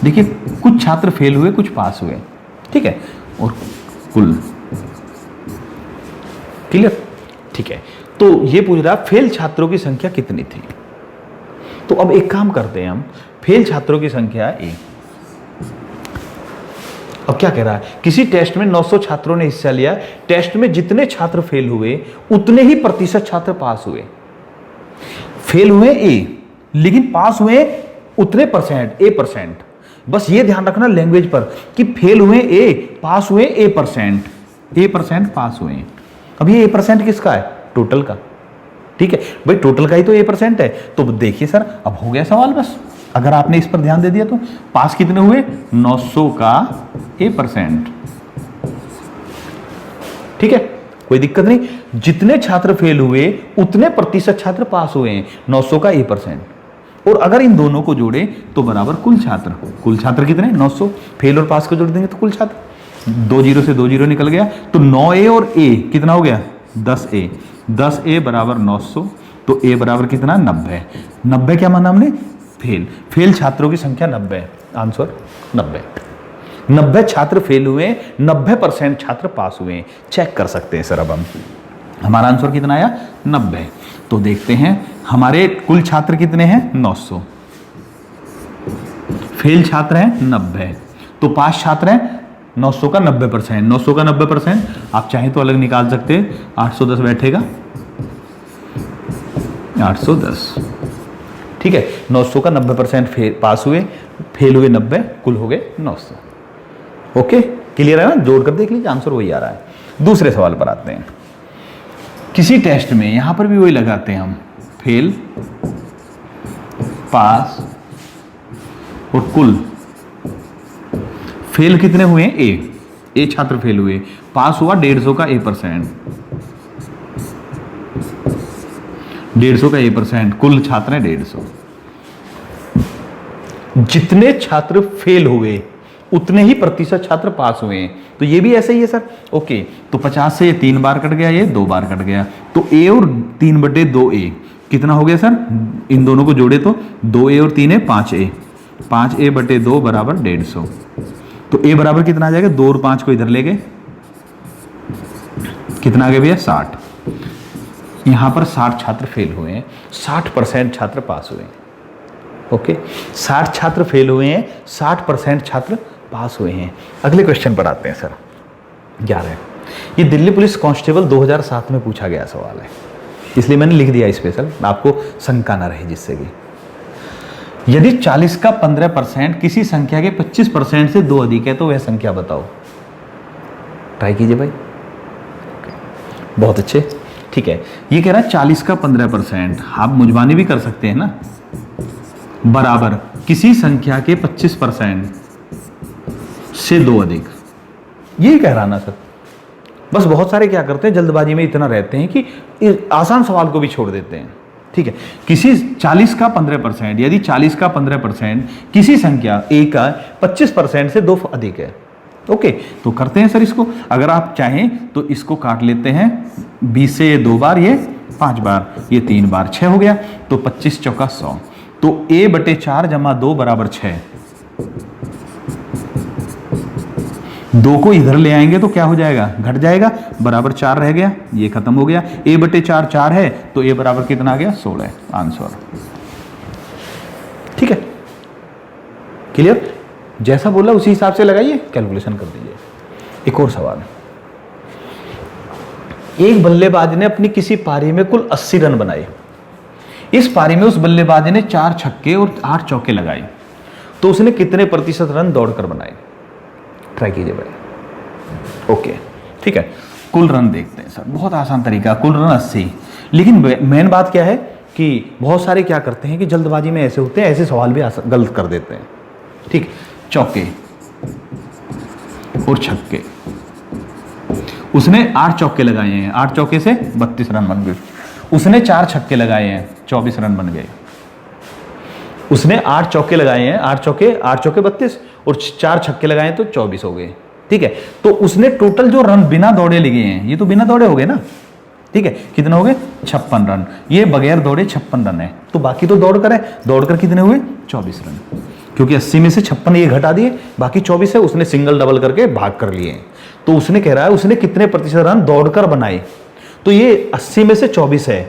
देखिए कुछ छात्र फेल हुए कुछ पास हुए, ठीक है, और कुल क्लियर, ठीक है। तो ये पूछ रहा फेल छात्रों की संख्या कितनी थी? तो अब एक काम करते हैं हम, फेल छात्रों की संख्या ए। अब क्या कह रहा है? किसी टेस्ट में 900 छात्रों ने हिस्सा लिया। टेस्ट में जितने छात्र फेल हुए उतने ही प्रतिशत छात्र पास हुए। फेल हुए ए, लेकिन पास हुए उतने परसेंट, A%। बस ये ध्यान रखना लैंग्वेज पर कि फेल हुए ए, पास हुए A% पास हुए। अब ये A% किसका है? टोटल का, ठीक है भाई, टोटल का ही तो A% है। तो देखिए सर, अब हो गया सवाल। बस अगर आपने इस पर ध्यान दे दिया तो पास कितने हुए? 900 का A%, ठीक है। कोई दिक्कत नहीं। जितने छात्र फेल हुए उतने प्रतिशत छात्र पास हुए हैं, 900 का A%। और अगर इन दोनों को जोड़े तो बराबर कुल छात्र कितने, 900। फेल और पास को जोड़ देंगे तो कुल छात्र, 2 जीरो से 2 जीरो निकल गया, तो 9A और A कितना हो गया, 10A। 10A बराबर 900, तो A बराबर कितना, 90। 90 क्या माना हमने, फेल छात्रों की संख्या 90 है, आंसर 90। 90 छात्र फेल हुए, 90% छात्र पास हुए। चेक कर सकते हैं सर। अब हम हमारा आंसर कितना आया, 90। तो देखते हैं हमारे कुल छात्र कितने हैं, 900। फेल छात्र हैं 90, तो पास छात्र हैं 900 का 90%। 900 का 90% आप चाहें तो अलग निकाल सकते हैं, 810 बैठेगा, 810। ठीक है, 900 का 90% पास हुए, फेल हुए 90, कुल हो गए 900। ओके, क्लियर है ना, जोड़ कर देख लीजिए, आंसर वही आ रहा है। दूसरे सवाल पर आते हैं। किसी टेस्ट में, यहां पर भी वही लगाते हैं हम, फेल, पास और कुल। फेल कितने हुए, ए छात्र फेल हुए, पास हुआ 150 का A%, 150 का A%, कुल छात्र हैं 150। जितने छात्र फेल हुए उतने ही प्रतिशत छात्र पास हुए हैं, तो ये भी ऐसा ही है सर। ओके, तो 50 से 3 बार कट गया, ये 2 बार कट गया, तो A और 3/2A कितना हो गया सर, इन दोनों को जोड़े तो 2A और 3A 5A, 5A/2 बराबर 150। तो A बराबर कितना आ जाएगा, 2 और 5 को इधर ले गए, कितना आ गया भैया, 60। यहां पर 60 छात्र फेल हुए हैं, 60% छात्र पास हुए हैं। ओके, 60 छात्र फेल हुए हैं, 60% छात्र पास हुए हैं। अगले क्वेश्चन पर आते हैं सर, 11। ये दिल्ली पुलिस कांस्टेबल 2007 में पूछा गया सवाल है, इसलिए मैंने लिख दिया स्पेशल, आपको शंका ना रहे जिससे कि। यदि 40 का 15% किसी संख्या के 25% से 2 अधिक है तो वह संख्या बताओ। ट्राई कीजिए भाई। बहुत अच्छे, ठीक है। ये कह रहा है 40 का 15%, आप मुजबानी भी कर सकते हैं ना, बराबर किसी संख्या के 25% से 2 अधिक। यही कह रहा ना सर। बस बहुत सारे क्या करते हैं, जल्दबाजी में इतना रहते हैं कि आसान सवाल को भी छोड़ देते हैं। ठीक है, किसी 40 का 15%, यदि 40 का 15% किसी संख्या A का 25% से 2 अधिक है। ओके, तो करते हैं सर इसको। अगर आप चाहें तो इसको काट लेते हैं, 20 से 2 बार, ये 5 बार, ये 3 बार, 6 हो गया, तो 25 चौका 100, तो A/4 जमा 2 बराबर 6। 2 को इधर ले आएंगे तो क्या हो जाएगा, घट जाएगा, बराबर 4 रह गया, ये खत्म हो गया। A/4 4 है, तो A बराबर कितना आ गया, 16, आंसर। ठीक है, क्लियर। जैसा बोला उसी हिसाब से लगाइए, कैलकुलेशन कर दीजिए। एक और सवाल, एक बल्लेबाज ने अपनी किसी पारी में कुल 80 रन बनाए। इस पारी में उस बल्लेबाज ने 4 छक्के और 8 चौके लगाए, तो उसने कितने प्रतिशत रन दौड़कर बनाए। ट्राई कीजिए भाई। ओके, ठीक है, कुल रन देखते हैं सर, बहुत आसान तरीका, कुल रन 80। लेकिन मेन बात क्या है कि बहुत सारे क्या करते हैं कि जल्दबाजी में ऐसे होते हैं, ऐसे सवाल भी गलत कर देते हैं। ठीक, चौके और छक्के, उसने 8 चौके लगाए हैं, 8 चौके से 32 रन बन गए। उसने 4 छक्के लगाए हैं, 24 रन बन गए। उसने 8 चौके लगाए हैं, 8 चौके 32 और 4 छक्के लगाए तो 24 हो गए। ठीक है, तो उसने टोटल जो रन बिना दौड़े लिए हैं, ये तो बिना दौड़े हो गए ना। ठीक है, कितने हो गए, 56 रन। ये बगैर दौड़े 56 रन है, तो बाकी तो दौड़ कर है, दौड़कर कितने हुए, 24 रन। क्योंकि 80 में से 56 ये घटा दिए, बाकी 24 है, उसने सिंगल डबल करके भाग कर लिए। तो उसने कह रहा है उसने कितने प्रतिशत रन दौड़कर बनाए, तो ये 80 में से 24 है,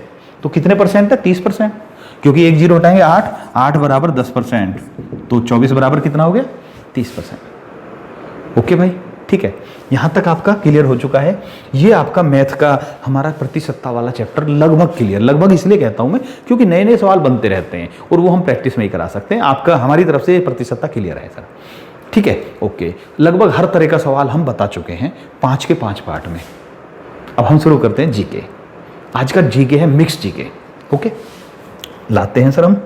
तो कितने परसेंट है, 30%। क्योंकि 1 0 हटाएंगे 8, 8 बराबर 10%, तो 24 बराबर कितना हो गया, 30%। ओके भाई, ठीक है, यहां तक आपका क्लियर हो चुका है। ये आपका मैथ का हमारा प्रतिशतता वाला चैप्टर लगभग क्लियर, लगभग इसलिए कहता हूं मैं क्योंकि नए नए सवाल बनते रहते हैं और वो हम प्रैक्टिस में ही करा सकते हैं। आपका हमारी तरफ से प्रतिशतता क्लियर है सर। ठीक है, ओके, लगभग हर तरह का सवाल हम बता चुके हैं 5 के 5 पार्ट में। अब हम शुरू करते हैं जीके। आज का जीके है मिक्स जीके। ओके, लाते हैं सर हम।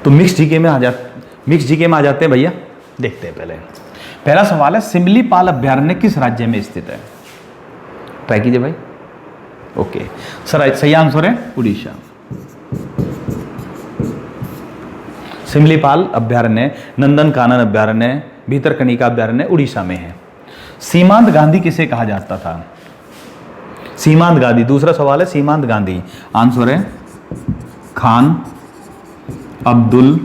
तो मिक्स जीके में आ जाते हैं भैया। देखते हैं पहला सवाल है, सिमलीपाल अभ्यारण्य किस राज्य में स्थित है? ट्राई कीजिए भाई। ओके सर, सही आंसर है उड़ीसा। सिमलीपाल अभ्यारण्य, नंदनकानन अभ्यारण्य, भीतरकनिका अभ्यारण्य उड़ीसा में है। सीमांत गांधी किसे कहा जाता था? सीमांत गांधी, दूसरा सवाल है सीमांत गांधी। आंसर है खान अब्दुल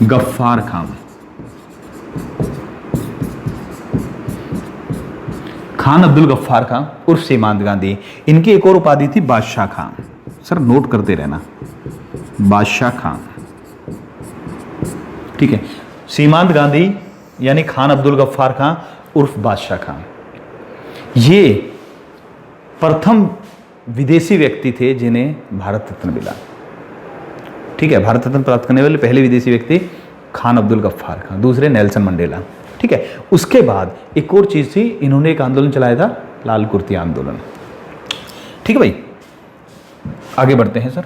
गफ्फार खान। खान अब्दुल गफ्फार खान उर्फ सीमांत गांधी। इनकी एक और उपाधि थी बादशाह खान। सर नोट करते रहना, बादशाह खान। ठीक है, सीमांत गांधी यानी खान अब्दुल गफ्फार खान उर्फ बादशाह खान, ये प्रथम विदेशी व्यक्ति थे जिन्हें भारत रत्न मिला। ठीक है, भारत रत्न प्राप्त करने वाले पहले विदेशी व्यक्ति खान अब्दुल गफ्फार खान, दूसरे नेल्सन मंडेला। ठीक है, उसके बाद एक और चीज थी, इन्होंने एक आंदोलन चलाया था, लाल कुर्ती आंदोलन। ठीक है भाई, आगे बढ़ते हैं sir.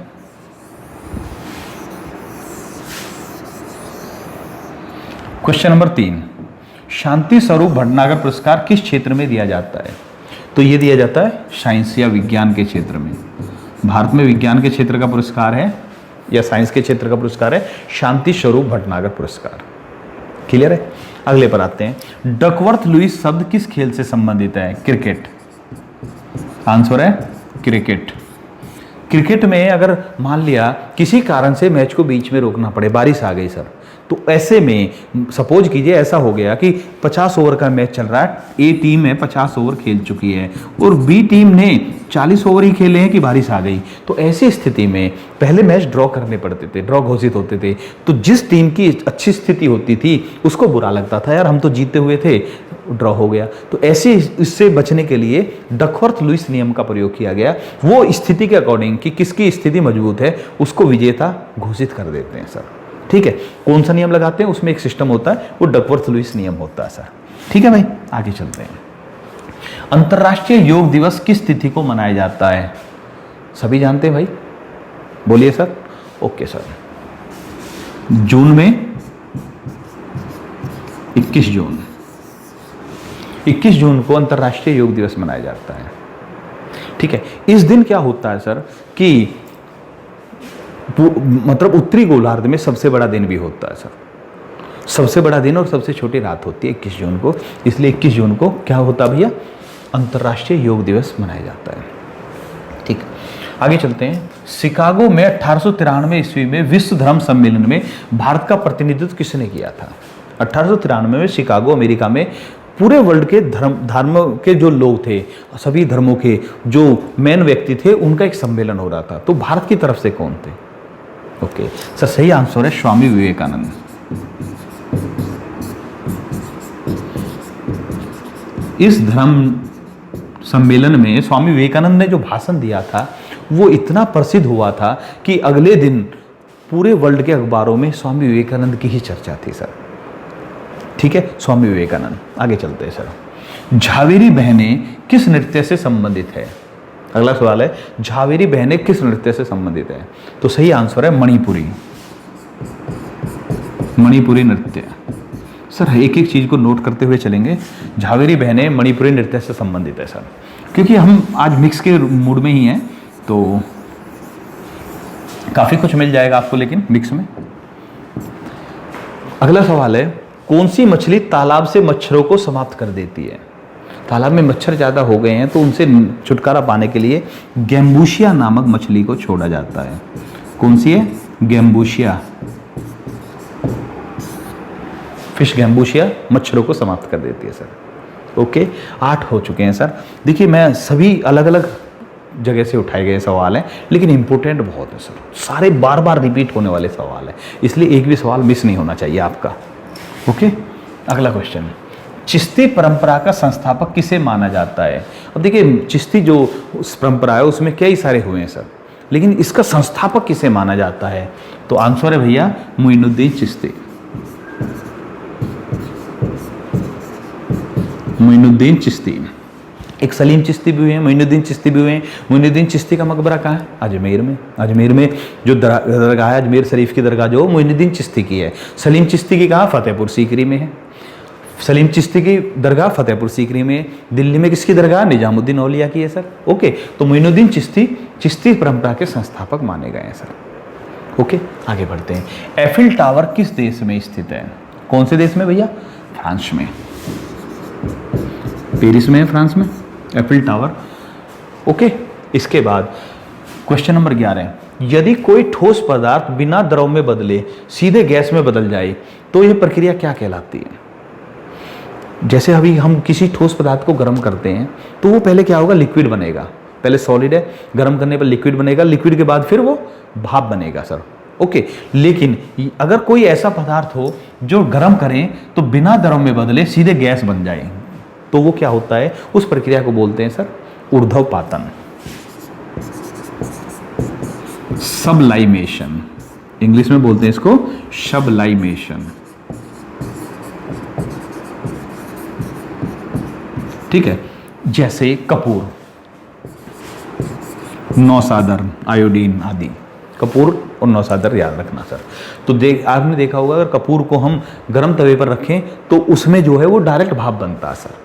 Question number 3, Shanti Swarup Bhatnagar पुरस्कार किस क्षेत्र में दिया जाता है? तो ये दिया जाता है साइंस या विज्ञान के क्षेत्र में। भारत में विज्ञान के क्षेत्र का पुरस्कार है या साइंस के क्षेत्र का पुरस्कार है शांति स्वरूप भटनागर पुरस्कार। क्लियर है? अगले पर आते हैं, डकवर्थ लुईस शब्द किस खेल से संबंधित है? क्रिकेट। आंसर है क्रिकेट। क्रिकेट में अगर मान लिया किसी कारण से मैच को बीच में रोकना पड़े, बारिश आ गई सर, तो ऐसे में सपोज कीजिए ऐसा हो गया कि 50 ओवर का मैच चल रहा है, ए टीम है 50 ओवर खेल चुकी है और बी टीम ने 40 ओवर ही खेले हैं कि बारिश आ गई, तो ऐसी स्थिति में पहले मैच ड्रॉ करने पड़ते थे, ड्रॉ घोषित होते थे। तो जिस टीम की अच्छी स्थिति होती थी उसको बुरा लगता था, यार हम तो जीते हुए थे, ड्रॉ हो गया। तो ऐसे इससे बचने के लिए डकवर्थ लुईस नियम का प्रयोग किया गया। वो स्थिति के अकॉर्डिंग कि किसकी स्थिति मजबूत है उसको विजेता घोषित कर देते हैं सर। ठीक है, कौन सा नियम लगाते हैं उसमें एक सिस्टम होता है, वो डकवर्थ लुईस नियम होता है सर। ठीक है भाई, आगे चलते हैं। अंतर्राष्ट्रीय योग दिवस किस तिथि को मनाया जाता है? सभी जानते हैं भाई, बोलिए सर। ओके सर, जून में 21 जून 21 जून को अंतर्राष्ट्रीय योग दिवस मनाया जाता है। ठीक है, इस दिन क्या होता है सर कि मतलब उत्तरी गोलार्ध में सबसे बड़ा दिन भी होता है सर, सबसे बड़ा दिन और सबसे छोटी रात होती है 21 जून को, इसलिए 21 जून को क्या होता है भैया? अंतर्राष्ट्रीय योग दिवस मनाया जाता है। ठीक, आगे चलते हैं। शिकागो में 1893 ईस्वी में विश्व धर्म सम्मेलन में भारत का प्रतिनिधित्व किसने किया था? 1893 में शिकागो अमेरिका में पूरे वर्ल्ड के धर्म के जो लोग थे, सभी धर्मों के जो मेन व्यक्ति थे, उनका एक सम्मेलन हो रहा था। तो भारत की तरफ से कौन थे? ओके सर, सही आंसर है स्वामी विवेकानंद। इस धर्म सम्मेलन में स्वामी विवेकानंद ने जो भाषण दिया था वो इतना प्रसिद्ध हुआ था कि अगले दिन पूरे वर्ल्ड के अखबारों में स्वामी विवेकानंद की ही चर्चा थी सर। ठीक है, स्वामी विवेकानंद। आगे चलते हैं सर। झावेरी बहनें किस नृत्य से संबंधित है? अगला सवाल है, झावेरी बहनें किस नृत्य से संबंधित है? तो सही आंसर है मणिपुरी, मणिपुरी नृत्य। सर एक एक चीज को नोट करते हुए चलेंगे। झावेरी बहनें मणिपुरी नृत्य से संबंधित है सर, क्योंकि हम आज मिक्स के मूड में ही हैं तो काफी कुछ मिल जाएगा आपको, लेकिन मिक्स में। अगला सवाल है, कौन सी मछली तालाब से मच्छरों को समाप्त कर देती है? तालाब में मच्छर ज़्यादा हो गए हैं तो उनसे छुटकारा पाने के लिए गैम्बूशिया नामक मछली को छोड़ा जाता है। कौन सी है? गैम्बूशिया फिश। गैम्बूशिया मच्छरों को समाप्त कर देती है सर। ओके, 8 हो चुके हैं सर। देखिए, मैं सभी अलग अलग जगह से उठाए गए सवाल हैं, लेकिन इंपॉर्टेंट बहुत है सर, सारे बार बार रिपीट होने वाले सवाल हैं, इसलिए एक भी सवाल मिस नहीं होना चाहिए आपका। ओके, अगला क्वेश्चन, चिश्ती परंपरा का संस्थापक किसे माना जाता है? अब देखिए, चिश्ती जो परंपरा है उसमें कई सारे हुए हैं सर, लेकिन इसका संस्थापक किसे माना जाता है? तो आंसर है भैया मोइनुद्दीन चिश्ती। मोइनुद्दीन चिश्ती। एक सलीम चिश्ती भी हुए हैं, मोइनुद्दीन चिश्ती भी हुए हैं। मोइनुद्दीन चिश्ती का मकबरा कहाँ है? अजमेर में। अजमेर में जो दरगाह है, अजमेर शरीफ की दरगाह जो मोइनुद्दीन चिश्ती की है। सलीम चिश्ती की कहाँ? फतेहपुर सीकरी में है। सलीम चिश्ती की दरगाह फतेहपुर सीकरी में। दिल्ली में किसकी दरगाह? निजामुद्दीन औलिया की है सर। ओके, तो मोइनुद्दीन चिश्ती चिश्ती परंपरा के संस्थापक माने गए हैं सर। ओके, आगे बढ़ते हैं। एफिल टावर किस देश में स्थित है? कौन से देश में भैया? फ्रांस में। पेरिस में है, फ्रांस में एफिल टावर। ओके, इसके बाद क्वेश्चन नंबर 11, यदि कोई ठोस पदार्थ बिना द्रव में बदले सीधे गैस में बदल जाए तो यह प्रक्रिया क्या कहलाती है? जैसे अभी हम किसी ठोस पदार्थ को गर्म करते हैं तो वो पहले क्या होगा? लिक्विड बनेगा। पहले सॉलिड है, गर्म करने पर लिक्विड बनेगा, लिक्विड के बाद फिर वो भाप बनेगा सर। ओके, लेकिन अगर कोई ऐसा पदार्थ हो जो गर्म करें तो बिना द्रव में बदले सीधे गैस बन जाए तो वो क्या होता है? उस प्रक्रिया को बोलते हैं सर ऊर्ध्वपातन, सबलाइमेशन। इंग्लिश में बोलते हैं इसको सबलाइमेशन। ठीक है, जैसे कपूर, नौसादर, आयोडीन आदि। कपूर और नौसादर याद रखना सर। तो आपने देखा होगा अगर कपूर को हम गर्म तवे पर रखें तो उसमें जो है वो डायरेक्ट भाप बनता है सर।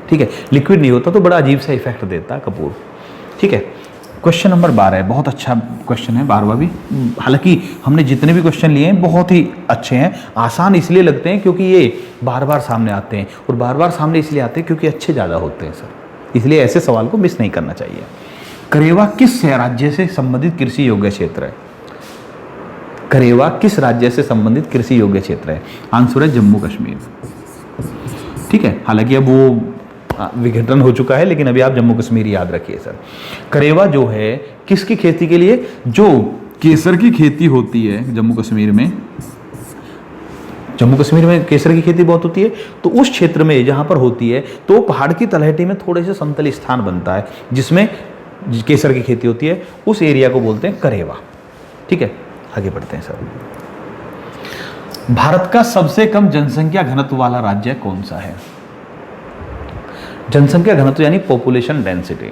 ठीक है, लिक्विड नहीं होता, तो बड़ा अजीब सा इफेक्ट देता है कपूर। ठीक है, क्वेश्चन नंबर 12 बहुत अच्छा क्वेश्चन है, 12वां भी। हालांकि हमने जितने भी क्वेश्चन लिए हैं बहुत ही अच्छे हैं। आसान इसलिए लगते हैं क्योंकि ये बार बार सामने आते हैं, और बार बार सामने इसलिए आते हैं क्योंकि अच्छे ज़्यादा होते हैं सर। इसलिए ऐसे सवाल को मिस नहीं करना चाहिए। करेवा किस राज्य से संबंधित कृषि योग्य क्षेत्र है? करेवा किस राज्य से संबंधित कृषि योग्य क्षेत्र है? आंसर है जम्मू कश्मीर। ठीक है, हालांकि अब वो विघटन हो चुका है, लेकिन अभी आप जम्मू कश्मीर याद रखिए सर। करेवा जो है किसकी खेती के लिए? जो केसर की खेती होती है जम्मू कश्मीर में। जम्मू कश्मीर में केसर की खेती बहुत होती है, तो उस क्षेत्र में जहां पर होती है तो पहाड़ की तलहटी में थोड़े से समतल स्थान बनता है जिसमें केसर की खेती होती है, उस एरिया को बोलते हैं करेवा। ठीक है, आगे बढ़ते हैं सर। भारत का सबसे कम जनसंख्या घनत्व वाला राज्य कौन सा है? जनसंख्या घनत्व यानी पॉपुलेशन डेंसिटी।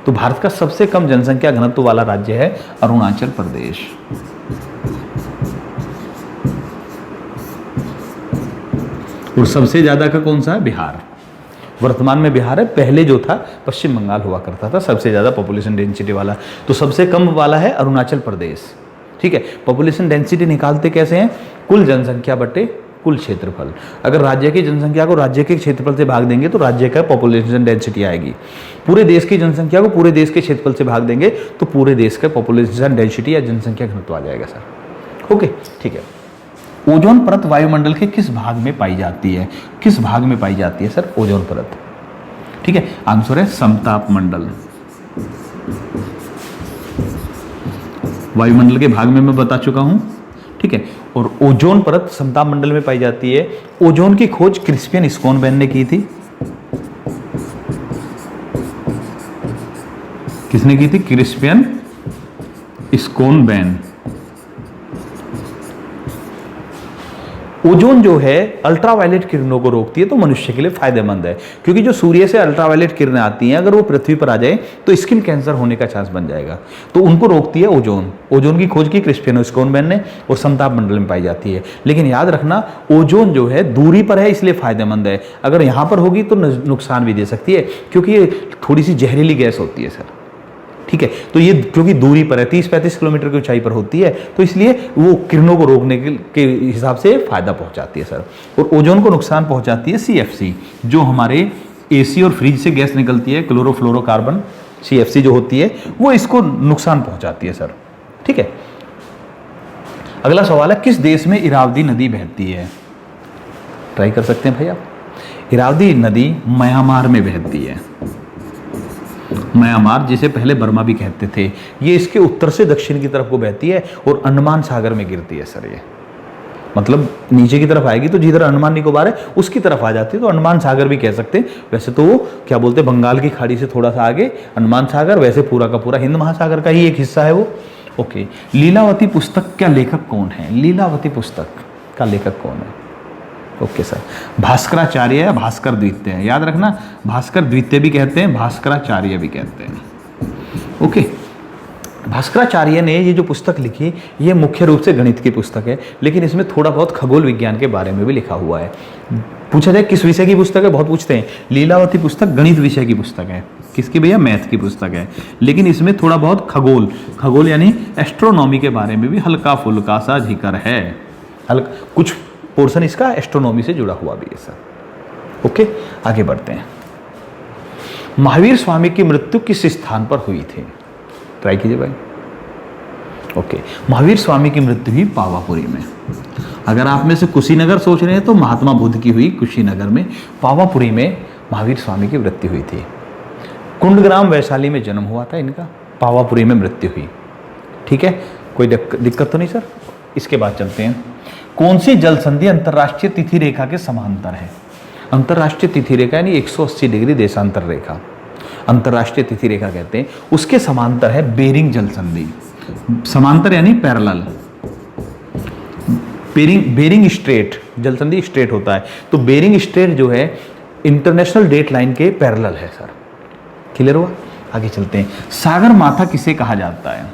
तो भारत का सबसे कम जनसंख्या घनत्व वाला राज्य है अरुणाचल प्रदेश। और सबसे ज्यादा का कौन सा है? बिहार। वर्तमान में बिहार है, पहले जो था पश्चिम बंगाल हुआ करता था सबसे ज्यादा पॉपुलेशन डेंसिटी वाला। तो सबसे कम वाला है अरुणाचल प्रदेश। ठीक है, पॉपुलेशन डेंसिटी निकालते कैसे हैं? कुल जनसंख्या बटे कुल क्षेत्रफल। अगर राज्य की जनसंख्या को राज्य के क्षेत्रफल से भाग देंगे तो राज्य का पॉपुलेशन डेंसिटी आएगी। पूरे देश की जनसंख्या को पूरे देश के क्षेत्रफल से भाग देंगे तो पूरे देश का पॉपुलेशन डेंसिटी या जनसंख्या घनत्व आ जाएगा सर। ओके, ठीक है। ओजोन परत वायुमंडल के किस भाग में पाई जाती है? किस भाग में पाई जाती है सर ओजोन परत? ठीक है, आंसर है समताप मंडल। वायुमंडल के भाग में मैं बता चुका हूं। ठीक है, और ओजोन परत समताप मंडल में पाई जाती है। ओजोन की खोज क्रिस्पियन स्कोनबैन ने की थी। किसने की थी? क्रिस्पियन स्कोनबैन। ओजोन जो है अल्ट्रावायलेट किरणों को रोकती है, तो मनुष्य के लिए फायदेमंद है, क्योंकि जो सूर्य से अल्ट्रावायलेट किरणें आती हैं अगर वो पृथ्वी पर आ जाए तो स्किन कैंसर होने का चांस बन जाएगा। तो उनको रोकती है ओजोन। ओजोन की खोज की क्रिस्पियन स्कोनबैन ने और समताप मंडल में पाई जाती है। लेकिन याद रखना ओजोन जो है दूरी पर है इसलिए फायदेमंद है। अगर यहां पर होगी तो नुकसान भी दे सकती है, क्योंकि ये थोड़ी सी जहरीली गैस होती है सर। ठीक है, तो ये क्योंकि दूरी पर है, 30-35 किलोमीटर की ऊंचाई पर होती है, तो इसलिए वो किरणों को रोकने के हिसाब से फायदा पहुंचाती है सर। और ओजोन को नुकसान पहुंचाती है CFC, जो हमारे AC और फ्रिज से गैस निकलती है, क्लोरोफ्लोरोकार्बन, CFC जो होती है वो इसको नुकसान पहुंचाती है सर। ठीक है, अगला सवाल है किस देश में इरावदी नदी बहती है? ट्राई कर सकते हैं भाई आप। इरावदी नदी म्यांमार में बहती है। म्यांमार, जिसे पहले बर्मा भी कहते थे, ये इसके उत्तर से दक्षिण की तरफ को बहती है और अंडमान सागर में गिरती है सर। ये मतलब नीचे की तरफ आएगी तो जिधर अंडमान निकोबार है उसकी तरफ आ जाती है, तो अंडमान सागर भी कह सकते हैं। वैसे तो वो क्या बोलते हैं, बंगाल की खाड़ी से थोड़ा सा आगे अंडमान सागर, वैसे पूरा का पूरा हिंद महासागर का ही एक हिस्सा है वो। ओके, लीलावती पुस्तक का लेखक कौन है? लीलावती पुस्तक का लेखक कौन है? Okay sir. भास्कराचार्य या भास्कर द्वितीय, याद रखना, भास्कर द्वितीय भी कहते हैं, भास्कराचार्य भी कहते हैं। ओके, भास्कराचार्य ने ये जो पुस्तक लिखी, ये मुख्य रूप से गणित की पुस्तक है, लेकिन इसमें थोड़ा बहुत खगोल विज्ञान के बारे में भी लिखा हुआ है। पूछा जाए किस विषय की पुस्तक है, बहुत पूछते हैं। लीलावती पुस्तक गणित विषय की पुस्तक है। किसकी भैया? मैथ की पुस्तक है, लेकिन इसमें थोड़ा बहुत खगोल यानी एस्ट्रोनॉमी के बारे में भी हल्का फुल्का सा जिक्र है। कुछ पोर्शन इसका एस्ट्रोनॉमी से जुड़ा हुआ भी है सर। ओके, आगे बढ़ते हैं। महावीर स्वामी की मृत्यु किस स्थान पर हुई थी? ट्राई कीजिए भाई। ओके, महावीर स्वामी की मृत्यु हुई पावापुरी में। अगर आप में से कुशीनगर सोच रहे हैं तो महात्मा बुद्ध की हुई कुशीनगर में। पावापुरी में महावीर स्वामी की मृत्यु हुई थी। कुंडग्राम वैशाली में जन्म हुआ था इनका, पावापुरी में मृत्यु हुई। ठीक है, कोई दिक्कत तो नहीं सर? इसके बाद चलते हैं। कौन सी जल संधि अंतर्राष्ट्रीय तिथि रेखा के समांतर है? अंतर्राष्ट्रीय तिथि रेखा यानी 180 डिग्री देशांतर रेखा, अंतर्राष्ट्रीय तिथि रेखा कहते हैं। उसके समांतर है बेरिंग जल संधि। समांतर यानी पैरेलल। बेरिंग स्ट्रेट, जल संधि स्ट्रेट होता है, तो बेरिंग स्ट्रेट जो है इंटरनेशनल डेट लाइन के पैरेलल है सर। क्लियर हुआ? आगे चलते हैं। सागर माथा किसे कहा जाता है?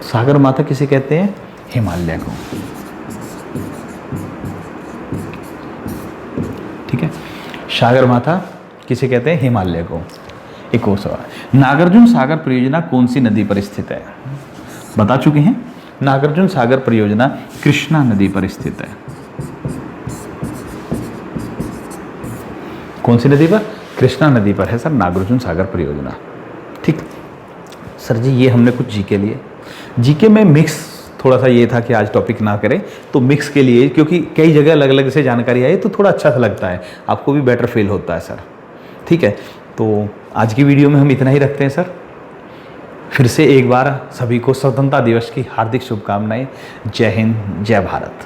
सागर माथा किसे कहते हैं? हिमालय को। ठीक है, सागर माथा किसे कहते हैं? हिमालय को। एक और सवाल, नागार्जुन सागर परियोजना कौन सी नदी पर स्थित है? बता चुके हैं, नागार्जुन सागर परियोजना कृष्णा नदी पर स्थित है। कौन सी नदी पर? कृष्णा नदी पर है सर नागार्जुन सागर परियोजना। ठीक सर जी, ये हमने कुछ जीके लिए। जीके में मिक्स थोड़ा सा ये था कि आज टॉपिक ना करें, तो मिक्स के लिए, क्योंकि कई जगह अलग अलग से जानकारी आई तो थोड़ा अच्छा सा लगता है, आपको भी बेटर फील होता है सर। ठीक है, तो आज की वीडियो में हम इतना ही रखते हैं सर। फिर से एक बार सभी को स्वतंत्रता दिवस की हार्दिक शुभकामनाएं। जय हिंद, जय भारत।